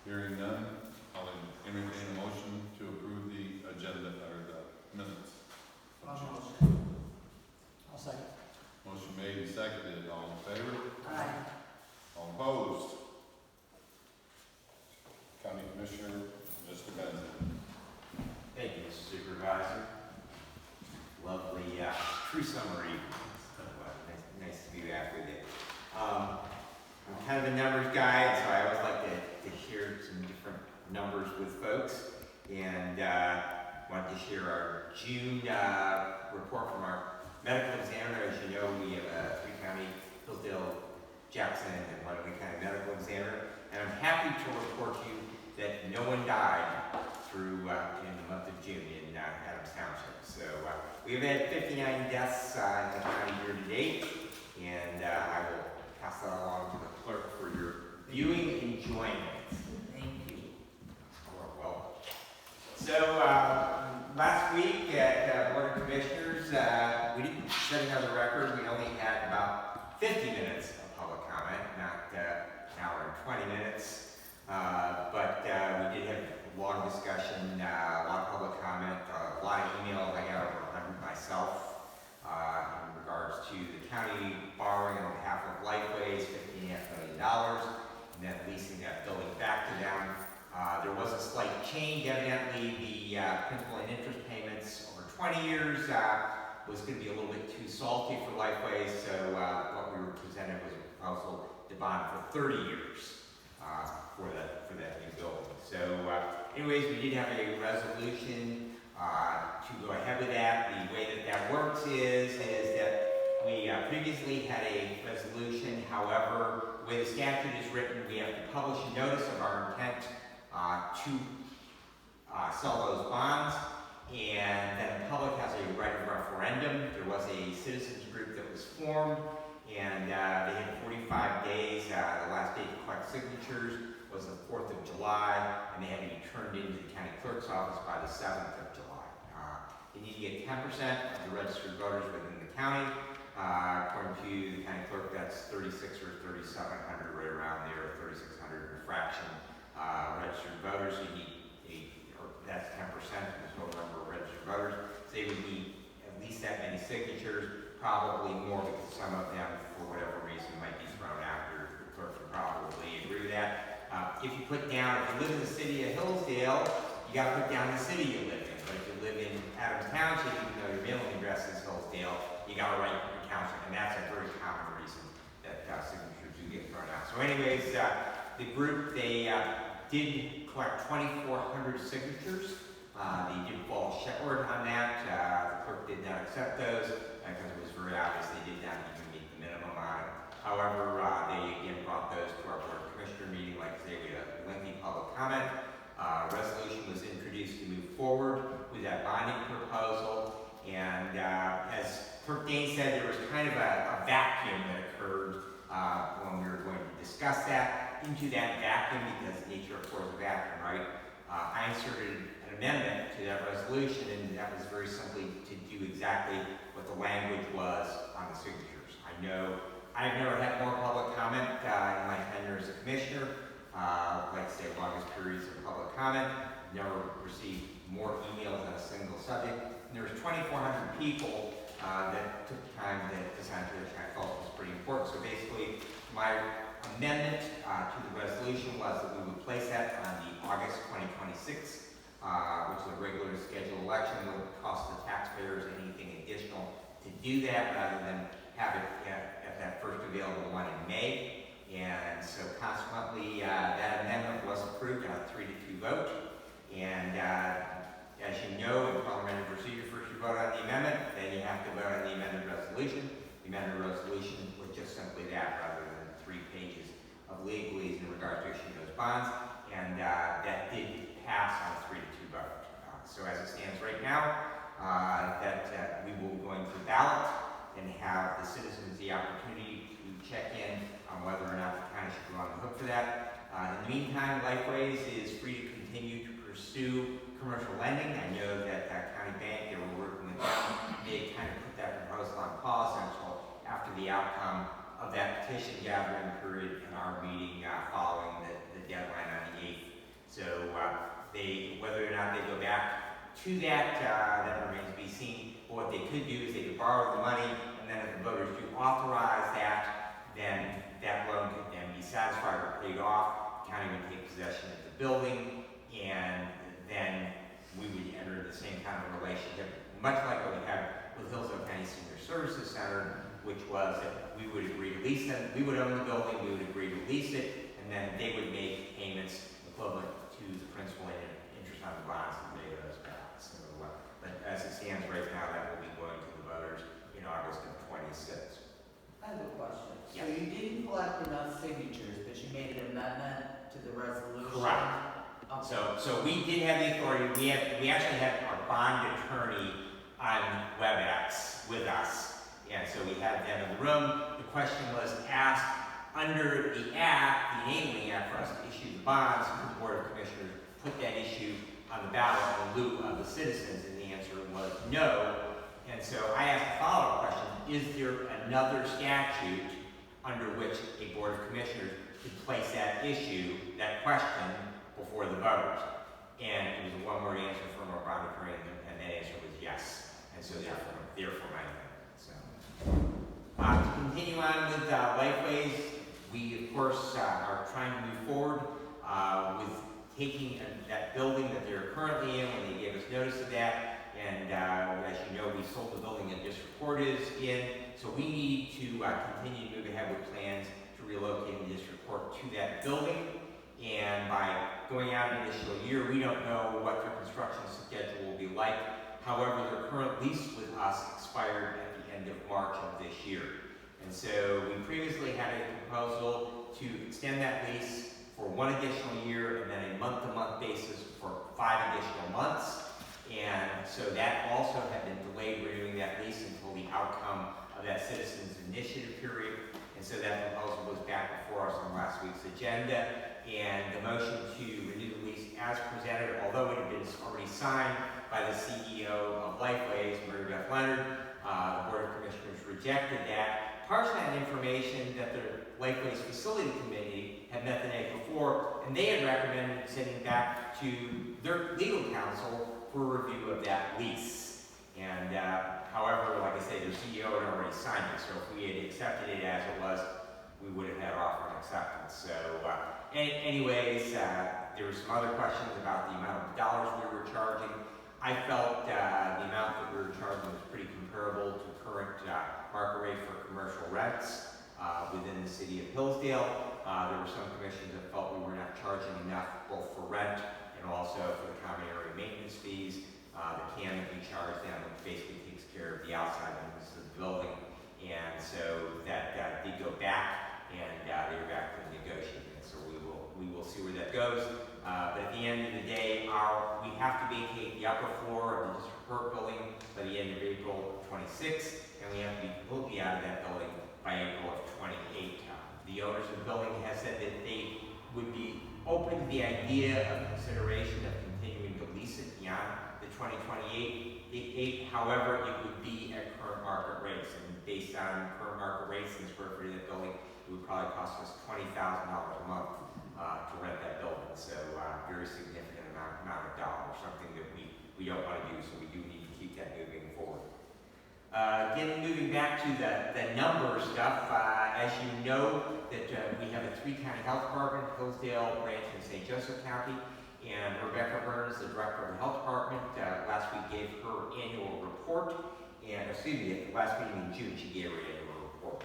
Hearing none, I'll entertain a motion to approve the agenda or the minutes. I'll second. Motion made and seconded. All in favor? Aye. All opposed? County Commissioner, Mr. Benson. Thank you, Mr. Supervisor. Lovely, true summary. Nice to be back with you. I'm kind of a numbers guy, so I always like to share some different numbers with folks. And wanted to share our June report from our medical examiner. As you know, we have a three-county, Hillsdale, Jackson, and Wyoming County medical examiner. And I'm happy to report to you that no one died through in the month of June in Adams Township. So we've had 59 deaths in the county year to date, and I will pass that along to the clerk for your viewing enjoyment. Thank you. You're welcome. So last week at Board of Commissioners, we didn't set another record. We only had about 50 minutes of public comment, not an hour and 20 minutes. But we did have a long discussion, a lot of public comment, a lot of emails. I got over 100 myself in regards to the county borrowing on behalf of Lifeways, $15.5 million, and then leasing that building back to them. There was a slight change. Evidently, the principal and interest payments over 20 years was going to be a little bit too salty for Lifeways, so what we were presented was a proposal to bond for 30 years. For that new building. So anyways, we did have a resolution to go ahead with that. The way that works is that we previously had a resolution. However, the way the statute is written, we have to publish a notice of our intent to sell those bonds, and then the public has a right of referendum. There was a citizens group that was formed, and they had 45 days. The last day to collect signatures was the 4th of July, and they had to be turned into the county clerk's office by the 7th of July. You need to get 10% of the registered voters within the county. According to the county clerk, that's 36 or 3,700, right around there, 3,600 fraction registered voters. You need that's 10% of the total number of registered voters. So they would need at least that many signatures, probably more because some of them, for whatever reason, might be thrown out. Your clerk would probably agree with that. If you put down, if you live in the city of Hillsdale, you got to put down the city you live in. But if you live in Adams Township, even though your mailing address is Hillsdale, you got to write your township, and that's a very common reason that signatures do get thrown out. So anyways, the group, they did collect 2,400 signatures. They did fall short on that. The clerk did not accept those because it was very obvious they did not even meet the minimum on it. However, they again brought those to our Board of Commissioner meeting. Like I say, we had a lengthy public comment. Resolution was introduced to move forward with that bonding proposal. And as Clerk Dane said, there was kind of a vacuum that occurred when we were going to discuss that. Into that vacuum, because nature of course is a vacuum, right? I inserted an amendment to that resolution, and that was very simply to do exactly what the language was on the signatures. I know I've never had more public comment in my tenure as a commissioner. Like I say, longest periods of public comment. Never received more emails on a single subject. And there was 2,400 people that took the time to sign to which I felt was pretty important. So basically, my amendment to the resolution was that we would place that on the August 2026, which is a regular scheduled election. It wouldn't cost the taxpayers anything additional to do that, rather than have it at that first available one in May. And so consequently, that amendment was approved on a 3-2 vote. And as you know, in parliamentary procedure, first you vote on the amendment, then you have to vote on the amended resolution. The amended resolution was just simply that, rather than 3 pages of legalese in regards to issuing those bonds. And that did pass on a 3-2 vote. So as it stands right now, that we will be going through ballot and have the citizens the opportunity to check in on whether or not the county should go on the hook for that. In the meantime, Lifeways is free to continue to pursue commercial lending. I know that County Bank, they were working with them. They kind of put that proposal on pause until after the outcome of that petition gathering period in our meeting following the deadline on the 8th to that, that remains to be seen. But what they could do is they could borrow the money, and then if the voters do authorize that, then that loan could then be satisfied or paid off. The county would take possession of the building, and then we would enter the same kind of relationship, much like what we had with Hillsdale County Senior Services Center, which was that we would agree to lease them, we would own the building, we would agree to lease it, and then they would make payments equivalent to the principal and interest on the bonds that they owe us back. So, but as it stands right now, that will be going to the voters in August of 26. I have a question. So Yeah. you didn't collect enough signatures, but you made an amendment to the resolution? Correct. Okay. So we did have the authority, we actually had our bond attorney on WebEx with us, and so we had them in the room. The question was asked, under the act, the enabling act for us to issue the bonds, the Board of Commissioners put that issue on the ballot in lieu of the citizens, and the answer was no. And so I asked the follow-up question, is there another statute under which a Board of Commissioners could place that issue, that question, before the voters? And it was a one-word answer from our bond attorney, and that answer was yes. And so therefore my amendment. So, to continue on with Lifeways, we of course are trying to move forward with taking that building that they're currently in when they gave us notice of that. And as you know, we sold the building that District Court is in. So we need to continue to move ahead with plans to relocate the District Court to that building. And by going out an additional year, we don't know what their construction schedule will be like. However, their current lease with us expired at the end of March of this year. And so we previously had a proposal to extend that lease for 1 additional year and then a month-to-month basis for 5 additional months. And so that also had been delayed, renewing that lease until the outcome of that citizens initiative period. And so that proposal was back before us on last week's agenda. And the motion to renew the lease as presented, although it had been already signed by the CEO of Lifeways, Mary Beth Leonard, the Board of Commissioners rejected that. Partially on information that the Lifeways Facility Committee had met the night before, and they had recommended sending back to their legal counsel for review of that lease. And however, like I said, their CEO had already signed it, so if we had accepted it as it was, we would have had offer and acceptance. So anyways, there were some other questions about the amount of dollars we were charging. I felt the amount that we were charging was pretty comparable to current market rate for commercial rents within the city of Hillsdale. There were some commissions that felt we were not charging enough both for rent and also for the common area maintenance fees. The CAM that we charge them basically takes care of the outside limits of the building. And so that did go back, and they were back to negotiating. So we will see where that goes. But at the end of the day, we have to vacate the upper floor of the District Court building by the end of April 26th, and we have to be completely out of that building by April of 28th. The owners of the building have said that they would be open to the idea of consideration of continuing to lease it beyond the 2028. However, it would be at current market rates, and based on current market rates and the square footage of that building, it would probably cost us $20,000 a month to rent that building. So very significant amount of dollars, something that we don't want to do, so we do need to keep that moving forward. Moving back to the number stuff, as you know, that we have a 3-county health department, Hillsdale, Branch, and St. Joseph County, and Rebecca Burns, the director of the health department, last week gave her annual report, and at the last meeting in June, she gave her annual report.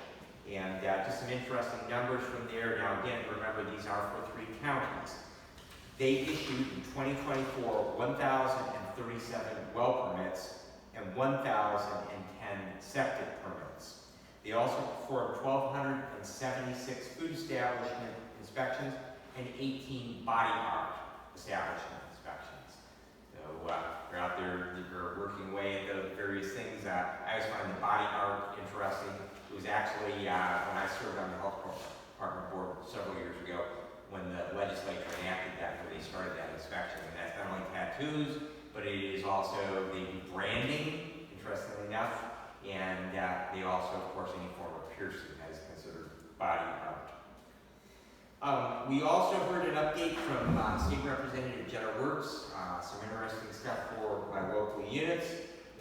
And just some interesting numbers from there. Now again, remember these are for 3 counties. They issued in 2024 1,037 well permits and 1,010 septic permits. They also performed 1,276 food establishment inspections and 18 body art establishment inspections. So they're out there, they're working away at the various things. I always find the body art interesting. It was actually when I served on the health department board several years ago when the legislature enacted that, where they started that inspection. And that's not only tattoos, but it is also they do branding, interestingly enough, and they also, of course, any form of piercing is considered body art. We also heard an update from State Representative Jenna Wertz, some interesting stuff for my local units.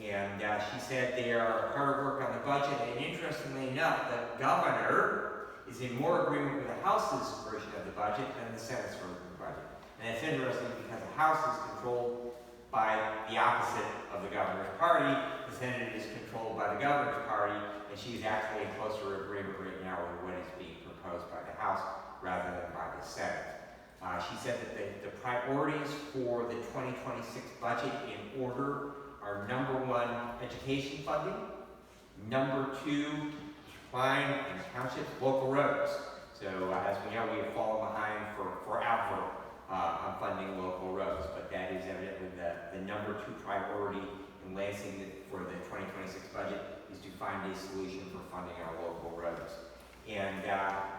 And she said they are hard at work on the budget, and interestingly enough, the governor is in more agreement with the House's version of the budget than the Senate's version of the budget. And it's interesting because the House is controlled by the opposite of the governor's party, the Senate is controlled by the governor's party, and she's actually in closer agreement right now with what is being proposed by the House rather than by the Senate. She said that the priorities for the 2026 budget in order are number 1, education funding, number 2, line and townships, local roads. So as we know, we have fallen behind forever on funding local roads, but that is evidently the number 2 priority in Lansing for the 2026 budget is to find a solution for funding our local roads. And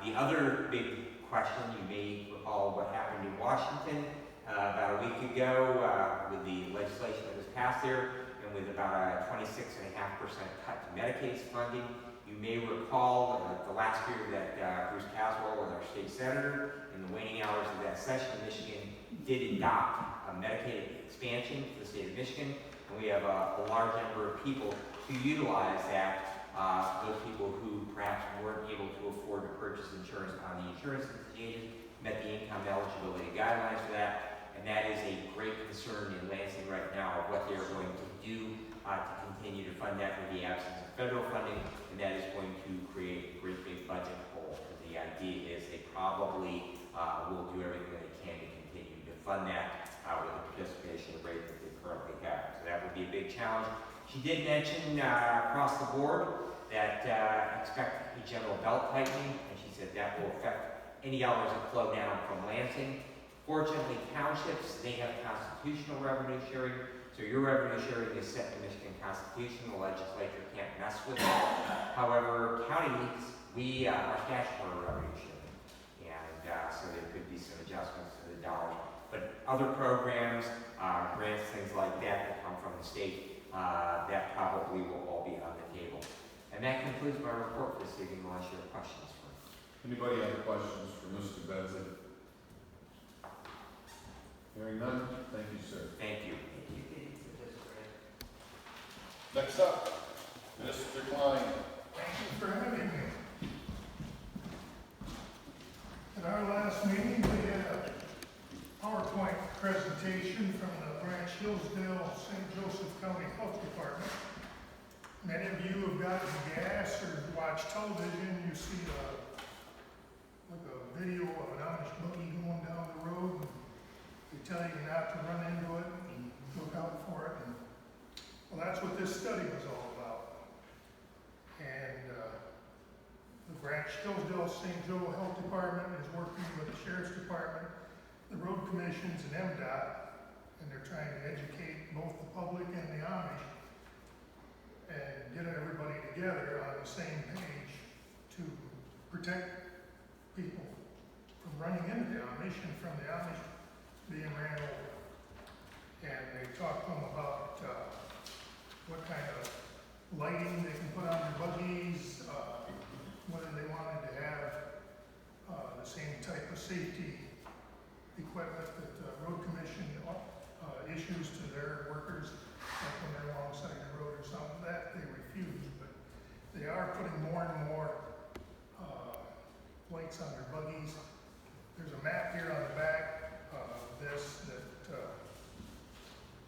the other big question, you may recall what happened in Washington about a week ago with the legislation that was passed there, and with about a 26.5% cut to Medicaid funding. You may recall the last year that Bruce Caswell, our state senator, in the waning hours of that session in Michigan, did adopt a Medicaid expansion for the state of Michigan, and we have a large number of people who utilize that. Those people who perhaps weren't able to afford to purchase insurance on the insurance exchanges met the income eligibility guidelines for that, and that is a great concern in Lansing right now of what they're going to do to continue to fund that in the absence of federal funding, and that is going to create a great big budget hole. And the idea is they probably will do everything they can to continue to fund that with the participation rate that they currently have. So that would be a big challenge. She did mention across the board that expect a general belt tightening, and she said that will affect any dollars that flow down from Lansing. Fortunately, townships, they have constitutional revenue sharing, so your revenue sharing is set in the Michigan Constitution. The legislature can't mess with it. However, counties, we are statutory revenue sharing, and so there could be some adjustments to the dollar. But other programs, grants, things like that come from the state, that probably will all be on the table. And that concludes my report this evening, unless you have questions for me. Anybody have questions for Mr. Benson? Hearing none, thank you, sir. Thank you. Next up, Mr. Klein. Thank you for having me. At our last meeting, we had a PowerPoint presentation from the Branch Hillsdale St. Joseph County Health Department. Many of you have gotten gas or watched television, you see a video of an Amish buggy going down the road. They tell you not to run into it and look out for it. And, well, that's what this study was all about. And the Branch Hillsdale St. Joe Health Department is working with the Sheriff's Department, the road commissions, and MDOT, and they're trying to educate both the public and the Amish and get everybody together on the same page to protect people from running into the Amish and from the Amish being ran over. And they talked to them about what kind of lighting they can put on their buggies, whether they wanted to have the same type of safety equipment that the road commission issues to their workers, like when they're alongside the road or something. That they refuse, but they are putting more and more lights on their buggies. There's a map here on the back of this that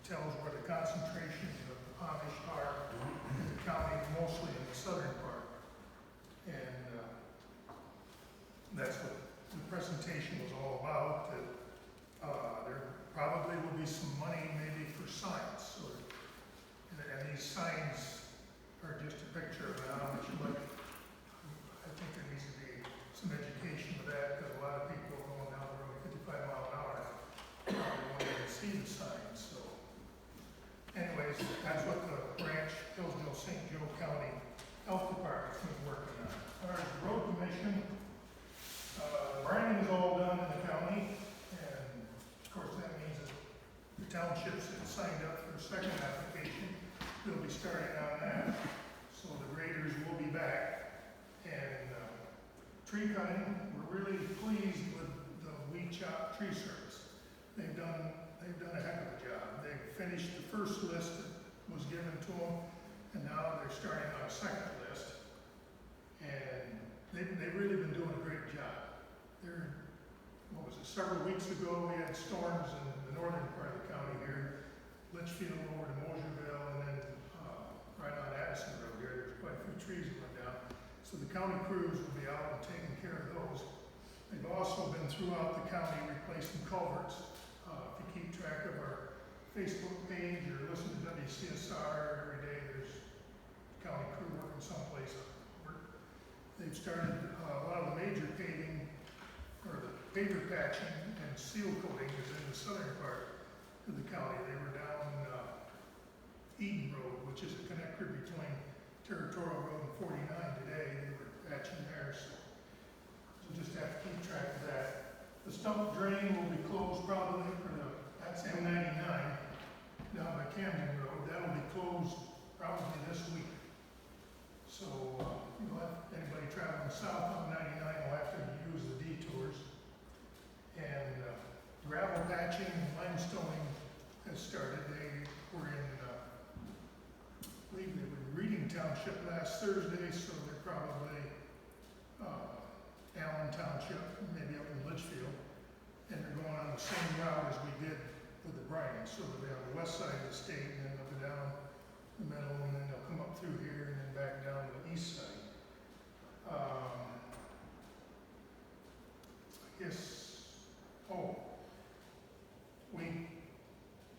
tells where the concentrations of Amish are in the county, mostly in the southern part. And that's what the presentation was all about, that there probably will be some money maybe for signs, and these signs are just a picture of an Amish, but I think there needs to be some education with that, because a lot of people going down the road 55 miles an hour probably won't even see the signs. So anyways, that's what the Branch Hillsdale St. Joe County Health Department's been working on. As far as the road commission, branding is all done in the county, and of course that means that the townships that signed up for the second application, they'll be starting on that. So the graders will be back. And tree cutting, we're really pleased with shop tree service. They've done a heck of a job. They've finished the first list that was given to them, and now they're starting on a second list. And they've really been doing a great job. Several weeks ago, we had storms in the northern part of the county here, Litchfield over to Mosierville, and then right on Addison Road here, there's quite a few trees that went down. So the county crews will be out and taking care of those. They've also been throughout the county replacing culverts. If you keep track of our Facebook page or listen to WCSR every day, there's county crew working someplace on the culvert. They've started a lot of the major paving, or the paver patching and seal coating is in the southern part of the county. They were down Eden Road, which is a connector between Territorial Road and 49 today. They were patching there, so just have to keep track of that. The stump drain will be closed probably for that's M99 down by Camden Road. That'll be closed probably this week. So, if anybody traveling south on 99 will have to use the detours. And gravel patching and limestoning has started. They were in, I believe they were in Reading Township last Thursday, so they're probably Allen Township, maybe up in Litchfield. And they're going on the same route as we did with the Bryan. So they'll be on the west side of the state, and then they'll go down the middle, and then they'll come up through here, and then back down the east side. I guess, we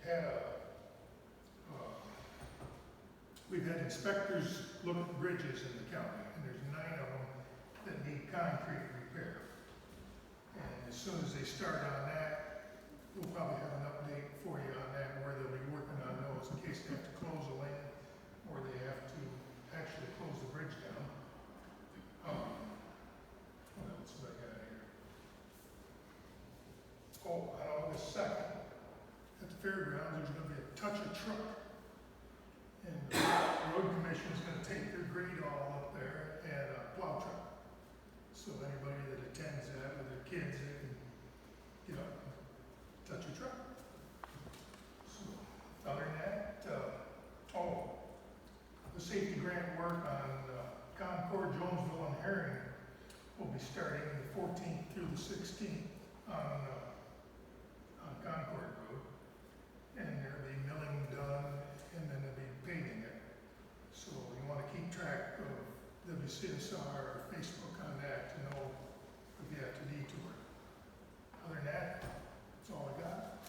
had we've had inspectors look at bridges in the county, and there's 9 of them that need concrete repair. And as soon as they start on that, we'll probably have an update for you on that, where they'll be working on those in case they have to close a lane or they have to actually close the bridge down. What else have I got here? On August 2nd, at the fairgrounds, there's going to be a touch a truck. And the road commission is going to take their grade all up there and a plow truck. So anybody that attends that with their kids, they can get up and touch a truck. So, other than that, the safety grant work on Concord, Jonesville, and Herring will be starting the 14th through the 16th on Concord Road. And there'll be milling done, and then they'll be paving it. So you want to keep track of WCSR or Facebook on that to know if you have to detour. Other than that, that's all I got.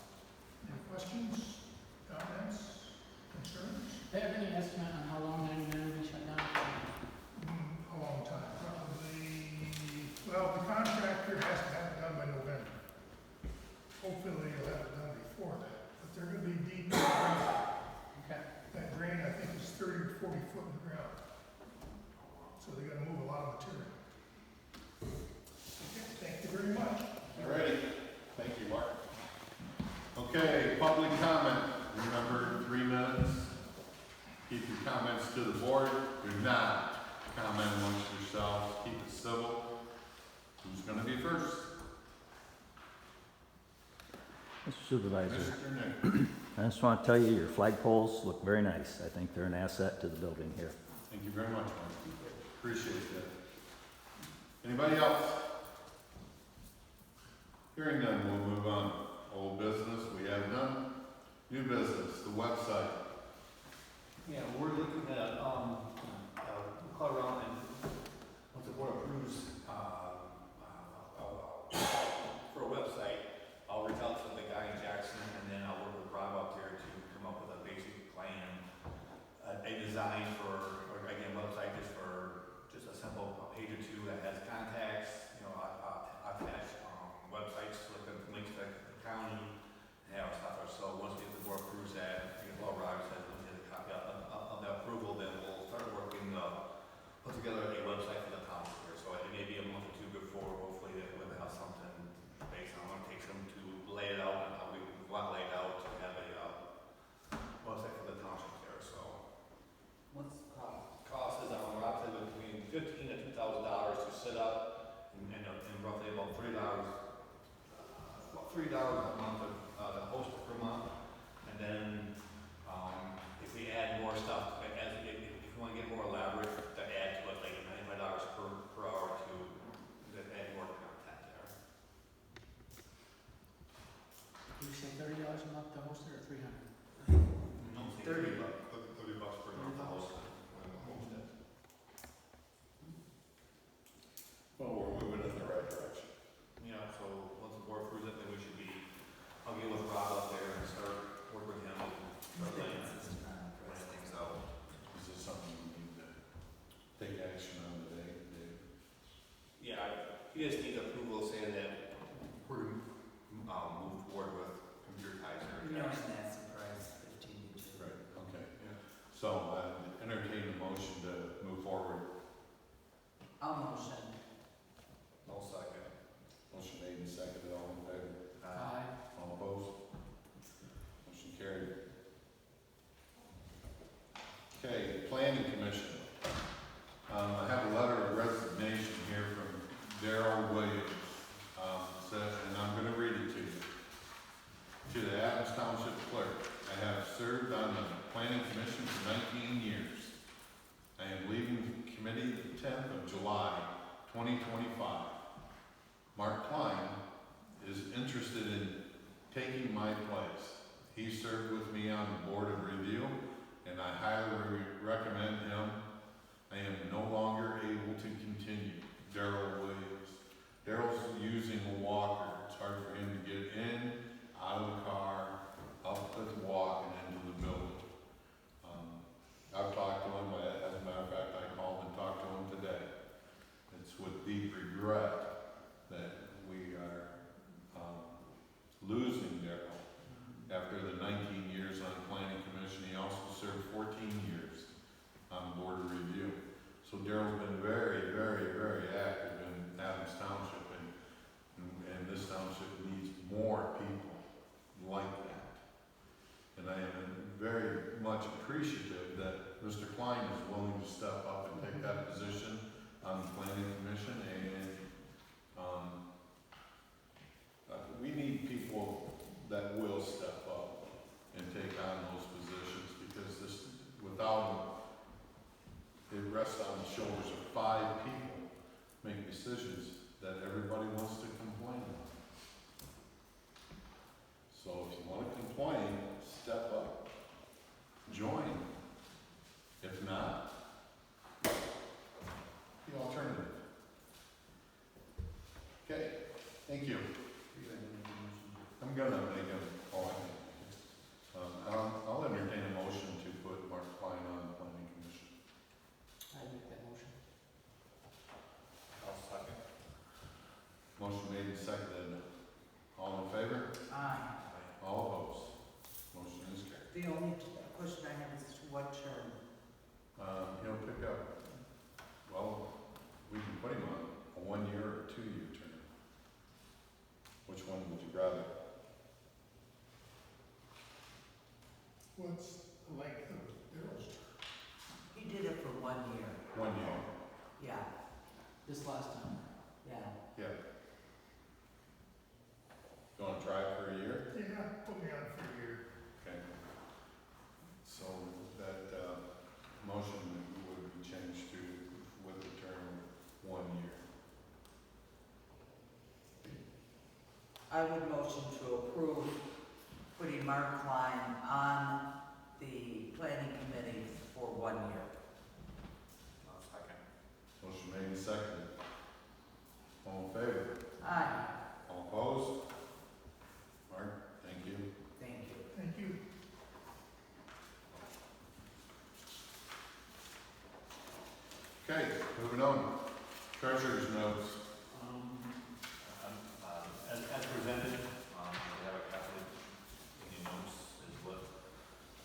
Any questions, comments, concerns? Do you have any estimate on how long 99 will be shut down? A long time, probably. Well, the contractor has to have it done by November. Hopefully he'll have it done before that, but they're going to be deep in the ground. Okay. That drain, I think, is 30 or 40 foot in the ground. So they got to move a lot of material. Okay, thank you very much. All righty. Thank you, Mark. Okay, public comment. Remember, 3 minutes. Keep your comments to the board. Do not comment amongst yourselves. Keep it civil. Who's going to be first? Mr. Supervisor, Mr. Nick. I just want to tell you, your flagpoles look very nice. I think they're an asset to the building here. Thank you very much, Mark. Appreciate that. Anybody else? Hearing none, we'll move on. Old business, we have none. New business, the website. Yeah, we're looking at, we'll call around and once the board approves, for a website, I'll reach out to the guy in Jackson and then I'll work with Rob up there to come up with a basic plan, a design for, or again, website just a simple page or two that has contacts, attached, websites, links to the county, and have stuff. So once the board approves that, Rob says, once he has a copy of the approval, then we'll start working, put together a website for the town here. So it may be $3 a month to host it per month. And then, if we add more stuff, like if you want to get more elaborate, to add to it, like $95 per hour to add more content there. You say $30 a month to host it or 300? No, say 30. $30 per month to host it. Well, we're moving in the right direction. Yeah, so once the board approves it, then we should be, I'll get with Rob up there and start working with him and start laying things out. Is this something we need to take action on today, Dave? Yeah, he just needs approval saying that we're, move forward with computerizer. You know, and that's the price, 15 inches. Right, okay. Yeah. So, entertain the motion to move forward. I'll motion. I'll second. Motion made and seconded, all in favor? Aye. All opposed? Motion carried. Okay, Planning Commission. I have a letter of resignation here from Daryl Williams, and I'm gonna read it to you. To the Adams Township Clerk, I have served on the Planning Commission for 19 years. I am leaving the committee the 10th of July, 2025. Mark Klein is interested in taking my place. He served with me on the Board of Review, and I highly recommend him. I am no longer able to continue. Daryl Williams. Daryl's using a walker. It's hard for him to get in, out of the car, up the walk, and into the building. I've talked to him, as a matter of fact, I called and talked to him today. It's with deep regret that we are losing Daryl. After the 19 years on the Planning Commission, he also served 14 years on the Board of Review. So Daryl's been very, very, very active in Adams Township, and this township needs more people like that. And I am very much appreciative that Mr. Klein is willing to step up and take that position on the Planning Commission, and we need people that will step up and take on those positions, because this, without them, it rests on the shoulders of 5 people, make decisions that everybody wants to complain about. So if you want to complain, step up, join. If not, the alternative. Okay, thank you. I'm gonna make a, I'll entertain a motion to put Mark Klein on the Planning Commission. I make that motion. I'll second. Motion made and seconded. All in favor? Aye. All opposed? Motion is carried. The only question I have is what term? He'll pick up, well, we can put him on a 1-year or a 2-year term. Which one would you rather? What's the length of Daryl's term? He did it for 1 year. 1 year. Yeah, This last time. yeah. Yeah. You wanna try it for a year? Yeah, put me on for a year. Okay. So that, motion would be changed to, with the term 1 year. I would motion to approve putting Mark Klein on the planning committee for 1 year. I'll second. Motion made and seconded. All in favor? Aye. All opposed? Mark, thank you. Thank you. Thank you. Okay, moving on. Treasurer's notes. As presented, we have a copy in your notes is what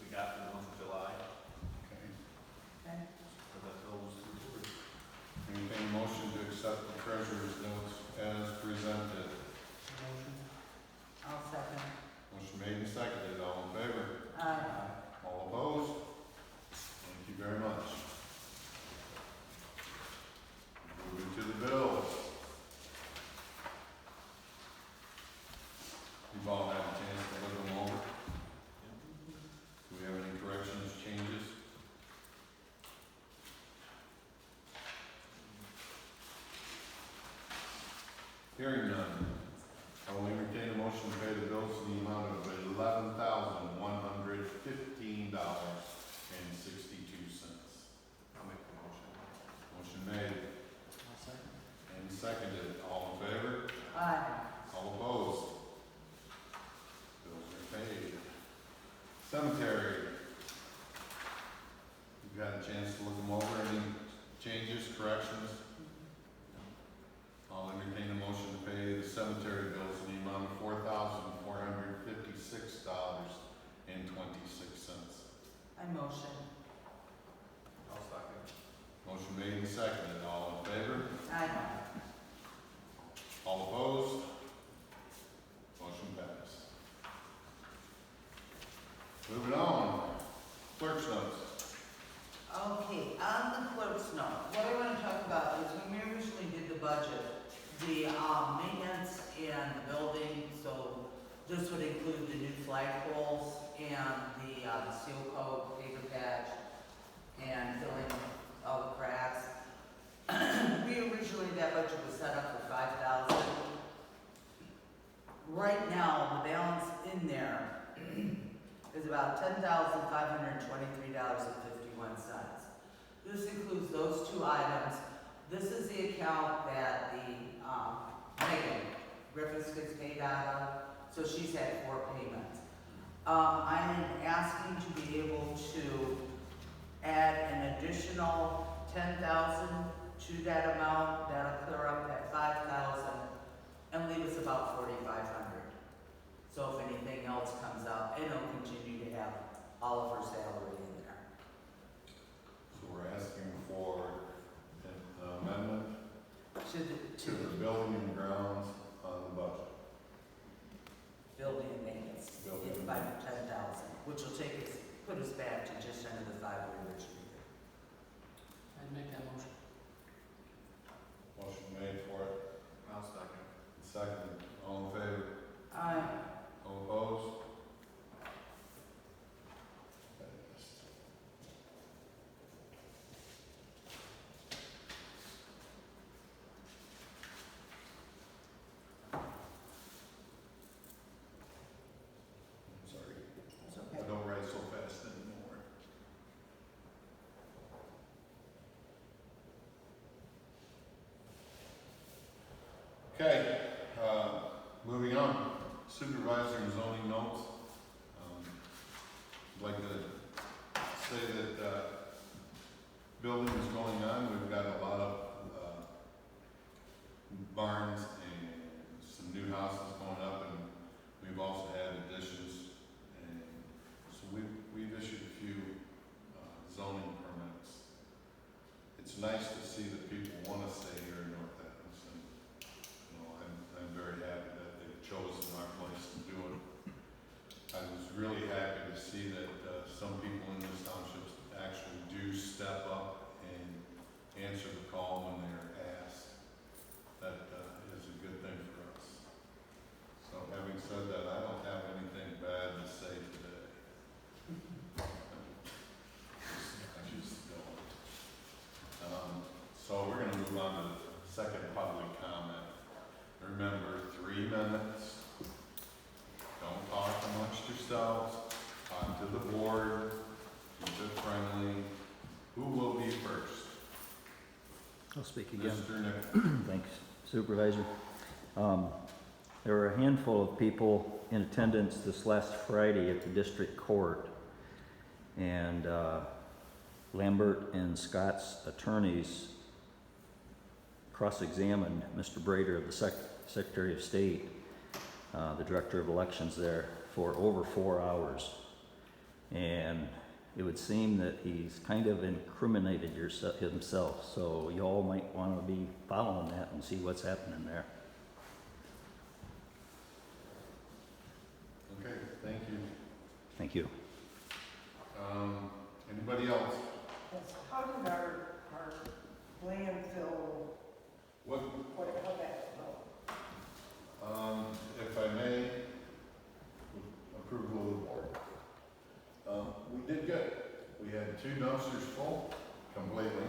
we got for the month of July, Okay. Okay. for the bills to the board. Entertain a motion to accept the treasurer's notes as presented. Motion. Hearing none. I will entertain a motion to pay the bills in the amount of $11,115.62. I'll make the motion. Motion made I'll second. and seconded. All in favor? Aye. All opposed? Bills are paid. Cemetery. You've had a chance to look them over. Any changes, corrections? I'll entertain a motion to pay the cemetery bills in the amount of $4,456.26. I motion. I'll second. Motion made and seconded. All in favor? Aye. All opposed? Motion passed. Moving on. Clerk's notes. Okay, on the clerk's note, what I want to talk about is when we originally did the budget, the maintenance and the building, so this would include the new flagpoles and the seal coat, paper patch, and filling all the cracks. We originally, that budget was set up for $5,000. Right now, the balance in there is about $10,523.51. This includes those two items. This is the account that the Megan Griffiths gets paid out of, so she's had 4 payments. I am asking to be able to add an additional $10,000 to that amount. That'll clear up that $5,000 and leave us about $4,500. So if anything else comes up, it'll continue to have all of her salary in there. So we're asking for an amendment To the, to the building and grounds on the budget. building and maintenance, Building and by maintenance. 10,000, which will take us, put us back to just under the 5 we originally did. I'd make that motion. Motion made for it. I'll second. Second. All in favor? Aye. All opposed? I'm sorry. It's I okay. don't write so fast anymore. Okay, moving on. Supervisor and zoning notes. I'd like to say that building is going on. We've got a lot of barns and some new houses going up, and we've also had additions. And so we've issued a few zoning permits. It's nice to see that people want to stay here in North Adams, and you know, I'm very happy that they've chosen our place to do it. I was really happy to see that some people in this township actually do step up and answer the call when they're asked. That is a good thing for us. So having said that, I don't have anything bad to say today. I just don't. So we're gonna move on to the second public comment. Remember, 3 minutes. Don't talk amongst yourselves. Talk to the board. Keep it friendly. Who will be first? I'll speak again. Mr. Nichols. Thanks, Supervisor. There were a handful of people in attendance this last Friday at the district court, and Lambert and Scott's attorneys cross-examined Mr. Brader of the Secretary of State, the Director of Elections there, for over 4 hours. And it would seem that he's kind of incriminated himself, so you all might want to be following that and see what's happening there. Okay, thank you. Thank you. Anybody else? Yes, how did our landfill, What, how that go? if I may, with approval of the board. We did good. We had 2 dumpsters full, completely.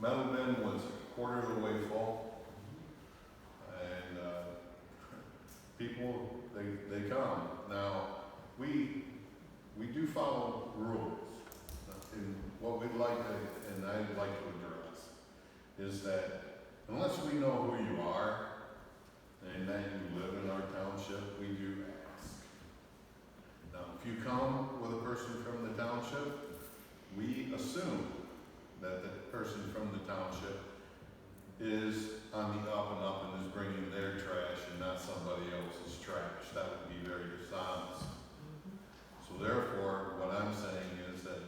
Metal bin was a quarter of the way full. And people, they come. Now, we do follow rules. And what we'd like to, and I'd like to address, is that unless we know who you are, and that you live in our township, we do ask. Now, if you come with a person from the township, we assume that the person from the township is on the up and up and is bringing their trash and not somebody else's trash. That would be very dishonest. So therefore, what I'm saying is that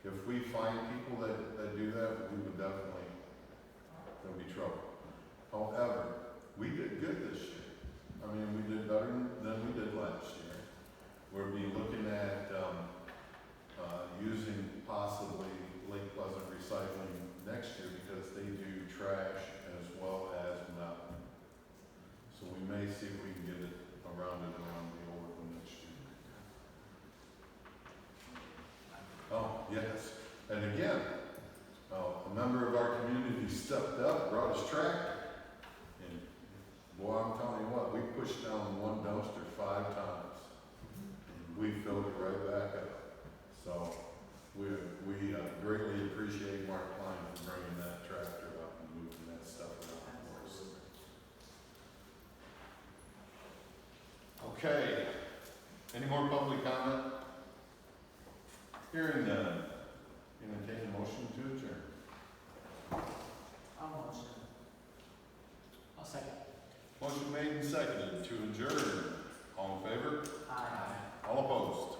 if we find people that do that, we would definitely, there'll be trouble. However, we did good this year. I mean, we did better than we did last year. We'll be looking at using possibly Lake Pleasant Recycling next year because they do trash as well as metal. So we may see if we can get it around the old one next year. Oh, yes. And again, a member of our community stepped up, brought his tractor. And boy, I'm telling you what, we pushed down one dumpster 5 times. And we filled it right back up. So we greatly appreciate Mark Klein for bringing that tractor up and moving that stuff around for us. Okay. Any more public comment? Hearing none. Entertain a motion to adjourn. I'll motion. I'll second. Motion made and seconded to adjourn. All in favor? Aye. All opposed?